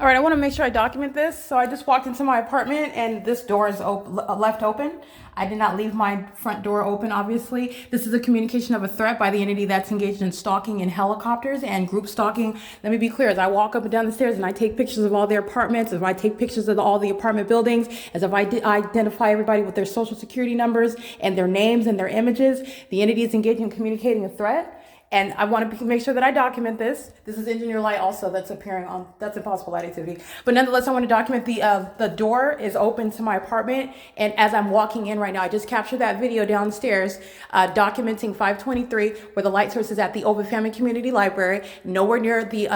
All right, I want to make sure I document this. So I just walked into my apartment and this door is left open. I did not leave my front door open, obviously. This is a communication of a threat by the entity that's engaged in stalking in helicopters and group stalking. Let me be clear, as I walk up and down the stairs and I take pictures of all their apartments, as I take pictures of all the apartment buildings, as if I identify everybody with their social security numbers and their names and their images, the entity is engaged in communicating a threat. And I want to make sure that I document this. This is engineer light also that's appearing on, that's impossible light activity. But nonetheless, I want to document the door is open to my apartment. And as I'm walking in right now, I just captured that video downstairs, documenting 523, where the light source is at the Ovid Family Community Library, nowhere near the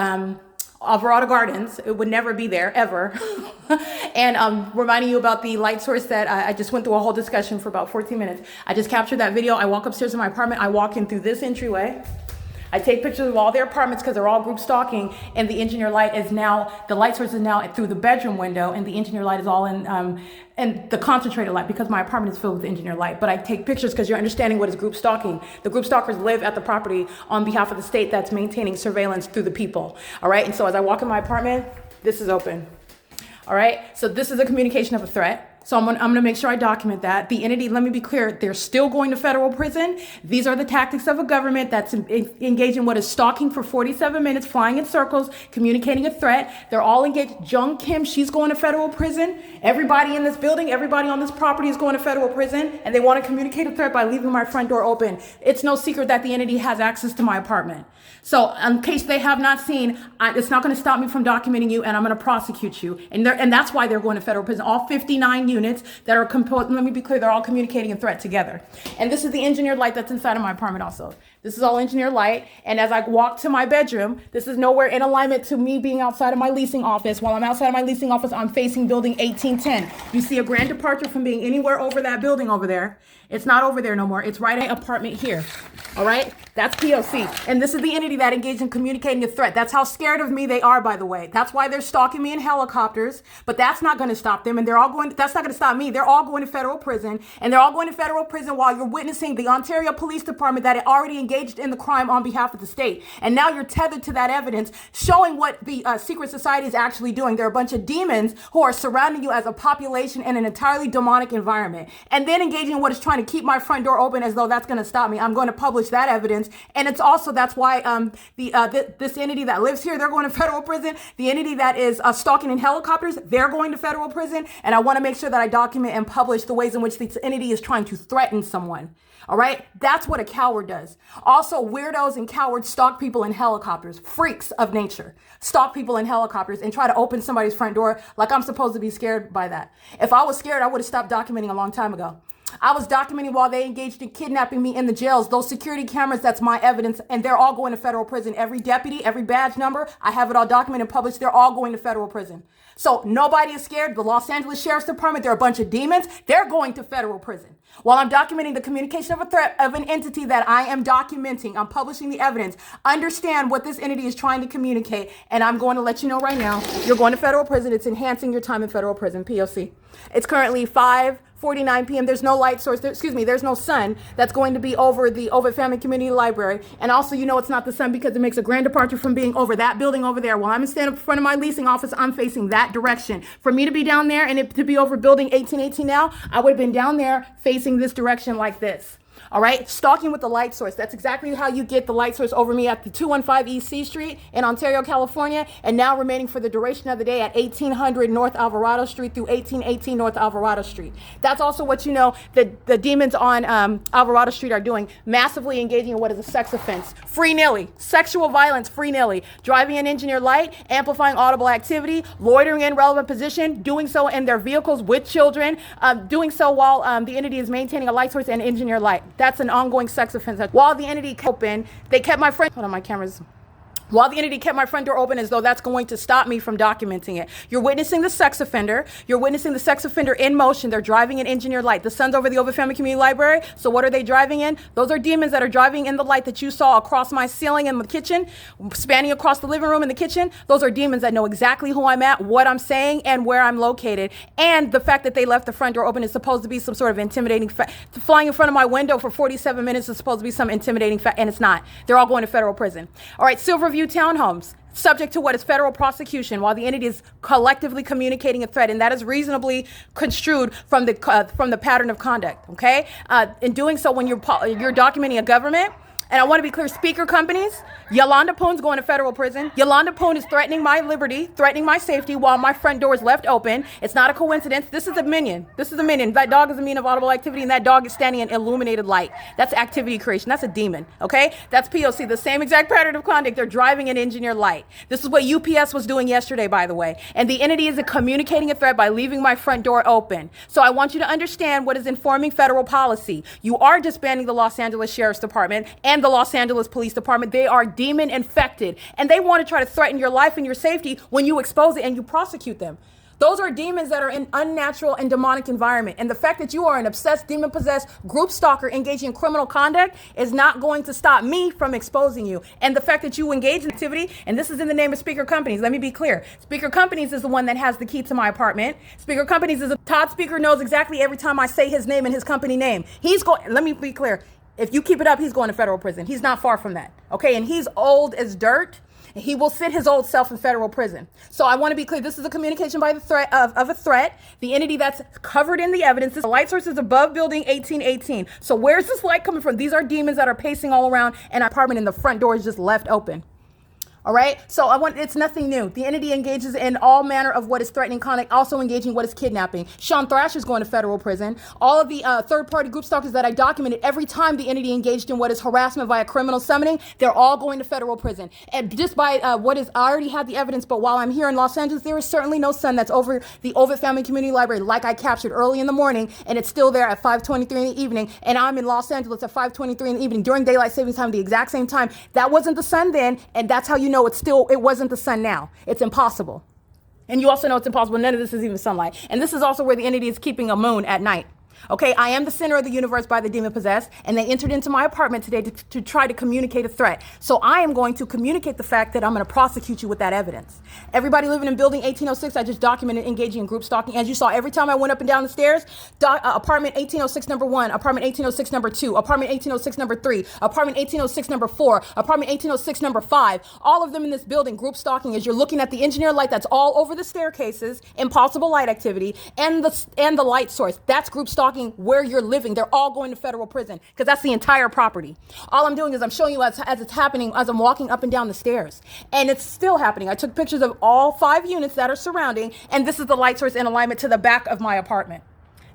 Alvarado Gardens. It would never be there, ever. And reminding you about the light source that I just went through a whole discussion for about 14 minutes. I just captured that video. I walk upstairs to my apartment. I walk in through this entryway. I take pictures of all their apartments because they're all group stalking, and the engineer light is now, the light source is now through the bedroom window, and the engineer light is all in, and the concentrated light, because my apartment is filled with engineer light. But I take pictures because you're understanding what is group stalking. The group stalkers live at the property on behalf of the state that's maintaining surveillance through the people. All right, and so as I walk in my apartment, this is open. All right, so this is a communication of a threat. So I'm gonna make sure I document that. The entity, let me be clear, they're still going to federal prison. These are the tactics of a government that's engaged in what is stalking for 47 minutes, flying in circles, communicating a threat. They're all engaged. Jung Kim, she's going to federal prison. Everybody in this building, everybody on this property is going to federal prison, and they want to communicate a threat by leaving my front door open. It's no secret that the entity has access to my apartment. So in case they have not seen, it's not going to stop me from documenting you, and I'm going to prosecute you. And that's why they're going to federal prison. All 59 units that are composed, let me be clear, they're all communicating a threat together. And this is the engineered light that's inside of my apartment also. This is all engineered light. And as I walk to my bedroom, this is nowhere in alignment to me being outside of my leasing office. While I'm outside of my leasing office, I'm facing building 1810. You see a grand departure from being anywhere over that building over there. It's not over there no more. It's right in apartment here. All right, that's P.O.C. And this is the entity that engaged in communicating a threat. That's how scared of me they are, by the way. That's why they're stalking me in helicopters, but that's not going to stop them. And that's not going to stop me. They're all going to federal prison, and they're all going to federal prison while you're witnessing the Ontario Police Department that had already engaged in the crime on behalf of the state. And now you're tethered to that evidence, showing what the secret society is actually doing. They're a bunch of demons who are surrounding you as a population in an entirely demonic environment, and then engaging in what is trying to keep my front door open as though that's going to stop me. I'm going to publish that evidence. And it's also, that's why this entity that lives here, they're going to federal prison. The entity that is stalking in helicopters, they're going to federal prison. And I want to make sure that I document and publish the ways in which this entity is trying to threaten someone. All right, that's what a coward does. Also, weirdos and cowards stalk people in helicopters, freaks of nature, stalk people in helicopters and try to open somebody's front door like I'm supposed to be scared by that. If I was scared, I would have stopped documenting a long time ago. I was documenting while they engaged in kidnapping me in the jails. Those security cameras, that's my evidence, and they're all going to federal prison. Every deputy, every badge number, I have it all documented and published. They're all going to federal prison. So nobody is scared. The Los Angeles Sheriff's Department, they're a bunch of demons. They're going to federal prison. While I'm documenting the communication of a threat of an entity that I am documenting, I'm publishing the evidence. Understand what this entity is trying to communicate, and I'm going to let you know right now, you're going to federal prison. It's enhancing your time in federal prison, P.O.C. It's currently 5:49 p.m. There's no light source, there's no sun that's going to be over the Ovid Family Community Library. And also, you know it's not the sun because it makes a grand departure from being over that building over there. While I'm standing in front of my leasing office, I'm facing that direction. For me to be down there and it to be over building 1818 now, I would have been down there facing this direction like this. All right, stalking with the light source. That's exactly how you get the light source over me at the 215 East C Street in Ontario, California, and now remaining for the duration of the day at 1800 North Alvarado Street through 1818 North Alvarado Street. That's also what you know the demons on Alvarado Street are doing, massively engaging in what is a sex offense. Free-nilly, sexual violence, free-nilly, driving an engineered light, amplifying audible activity, loitering in relevant position, doing so in their vehicles with children, doing so while the entity is maintaining a light source and engineered light. That's an ongoing sex offense. While the entity open, they kept my friend. Hold on, my camera's. While the entity kept my front door open as though that's going to stop me from documenting it. You're witnessing the sex offender. You're witnessing the sex offender in motion. They're driving an engineered light. The sun's over the Ovid Family Community Library. So what are they driving in? Those are demons that are driving in the light that you saw across my ceiling in the kitchen, spanning across the living room in the kitchen. Those are demons that know exactly who I'm at, what I'm saying, and where I'm located. And the fact that they left the front door open is supposed to be some sort of intimidating fact. Flying in front of my window for 47 minutes is supposed to be some intimidating fact, and it's not. They're all going to federal prison. All right, Silverview Townhomes. subject to what is federal prosecution while the entity is collectively communicating a threat, and that is reasonably construed from the pattern of conduct. Okay, in doing so, when you're documenting a government. And I want to be clear, speaker companies, Yolanda Poon's going to federal prison. Yolanda Poon is threatening my liberty, threatening my safety while my front door is left open. It's not a coincidence. This is a minion. This is a minion. That dog is a mean of audible activity, and that dog is standing in illuminated light. That's activity creation. That's a demon, okay? That's P.O.C., the same exact pattern of conduct. They're driving an engineered light. This is what UPS was doing yesterday, by the way. And the entity is communicating a threat by leaving my front door open. So I want you to understand what is informing federal policy. You are disbanding the Los Angeles Sheriff's Department and the Los Angeles Police Department. They are demon infected, and they want to try to threaten your life and your safety when you expose it and you prosecute them. Those are demons that are in unnatural and demonic environment. And the fact that you are an obsessed, demon-possessed group stalker engaging in criminal conduct is not going to stop me from exposing you. And the fact that you engage in activity, and this is in the name of Speaker Companies, let me be clear. Speaker Companies is the one that has the key to my apartment. Speaker Companies is Todd Speaker knows exactly every time I say his name and his company name. Let me be clear. If you keep it up, he's going to federal prison. He's not far from that. Okay. And he's old as dirt. He will sit his old self in federal prison. So I want to be clear. This is a communication by the threat of a threat. The entity that's covered in the evidence. The light source is above building 1818. So where's this light coming from? These are demons that are pacing all around an apartment, and the front door is just left open. All right. So it's nothing new. The entity engages in all manner of what is threatening conduct, also engaging what is kidnapping. Sean Thrasher is going to federal prison. All of the third-party group stalkers that I documented, every time the entity engaged in what is harassment via criminal summoning, they're all going to federal prison. And just by I already had the evidence, but while I'm here in Los Angeles, there is certainly no sun that's over the Ovid Family Community Library like I captured early in the morning, and it's still there at 5:23 in the evening, and I'm in Los Angeles at 5:23 in the evening during daylight savings time, the exact same time. That wasn't the sun then, and that's how you know it wasn't the sun now. It's impossible. And you also know it's impossible. None of this is even sunlight. And this is also where the entity is keeping a moon at night. Okay, I am the center of the universe by the demon possessed, and they entered into my apartment today to try to communicate a threat. So I am going to communicate the fact that I'm going to prosecute you with that evidence. Everybody living in building 1806, I just documented engaging in group stalking. As you saw, every time I went up and down the stairs, apartment 1806 number 1, apartment 1806 number 2, apartment 1806 number 3, apartment 1806 number 4, apartment 1806 number 5, all of them in this building, group stalking, as you're looking at the engineered light that's all over the staircases, impossible light activity, and the light source. That's group stalking where you're living. They're all going to federal prison because that's the entire property. All I'm doing is I'm showing you as it's happening as I'm walking up and down the stairs. And it's still happening. I took pictures of all 5 units that are surrounding, and this is the light source in alignment to the back of my apartment.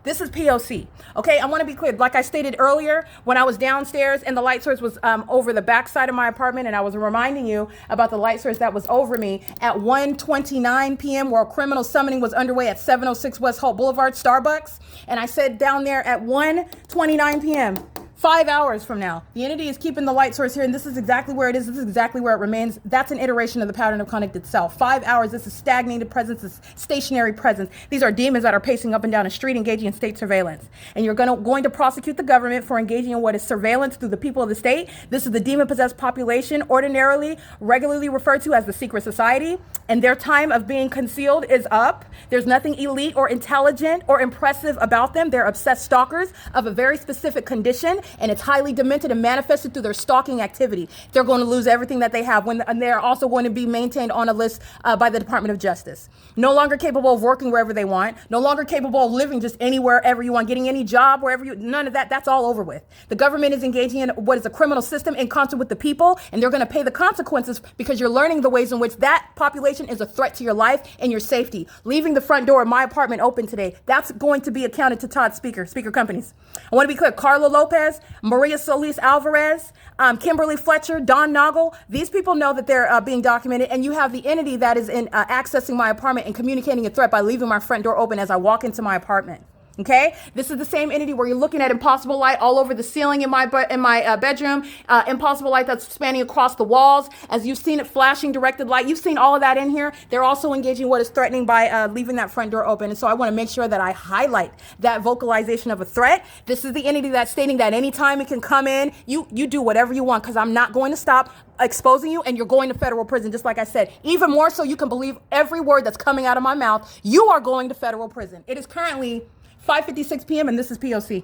This is P.O.C. Okay, I want to be clear. Like I stated earlier, when I was downstairs and the light source was over the back side of my apartment, and I was reminding you about the light source that was over me at 1:29 p.m. where criminal summoning was underway at 706 West Holt Boulevard, Starbucks. And I said down there at 1:29 p.m., 5 hours from now, the entity is keeping the light source here, and this is exactly where it is. This is exactly where it remains. That's an iteration of the pattern of conduct itself. 5 hours, this is stagnated presence, this stationary presence. These are demons that are pacing up and down a street, engaging in state surveillance. And you're going to prosecute the government for engaging in what is surveillance through the people of the state. This is the demon-possessed population, regularly referred to as the secret society, and their time of being concealed is up. There's nothing elite or intelligent or impressive about them. They're obsessed stalkers of a very specific condition, and it's highly demented and manifested through their stalking activity. They're going to lose everything that they have, and they're also going to be maintained on a list by the Department of Justice. No longer capable of working wherever they want, no longer capable of living just anywhere, ever you want, getting any job wherever none of that, that's all over with. The government is engaging in what is a criminal system in concert with the people, and they're going to pay the consequences because you're learning the ways in which that population is a threat to your life and your safety. Leaving the front door of my apartment open today, that's going to be accounted to Todd Speaker Companies. I want to be clear, Carlo Lopez, Maria Solis Alvarez, Kimberly Fletcher, Don Noggle, these people know that they're being documented, and you have the entity that is accessing my apartment and communicating a threat by leaving my front door open as I walk into my apartment. Okay, this is the same entity where you're looking at impossible light all over the ceiling in my bedroom, impossible light that's spanning across the walls. As you've seen it flashing directed light, you've seen all of that in here. They're also engaging what is threatening by leaving that front door open. And so I want to make sure that I highlight that vocalization of a threat. This is the entity that's stating that anytime it can come in, you do whatever you want because I'm not going to stop exposing you, and you're going to federal prison, just like I said. Even more so, you can believe every word that's coming out of my mouth. You are going to federal prison. It is currently 5:56 p.m. and this is P.O.C.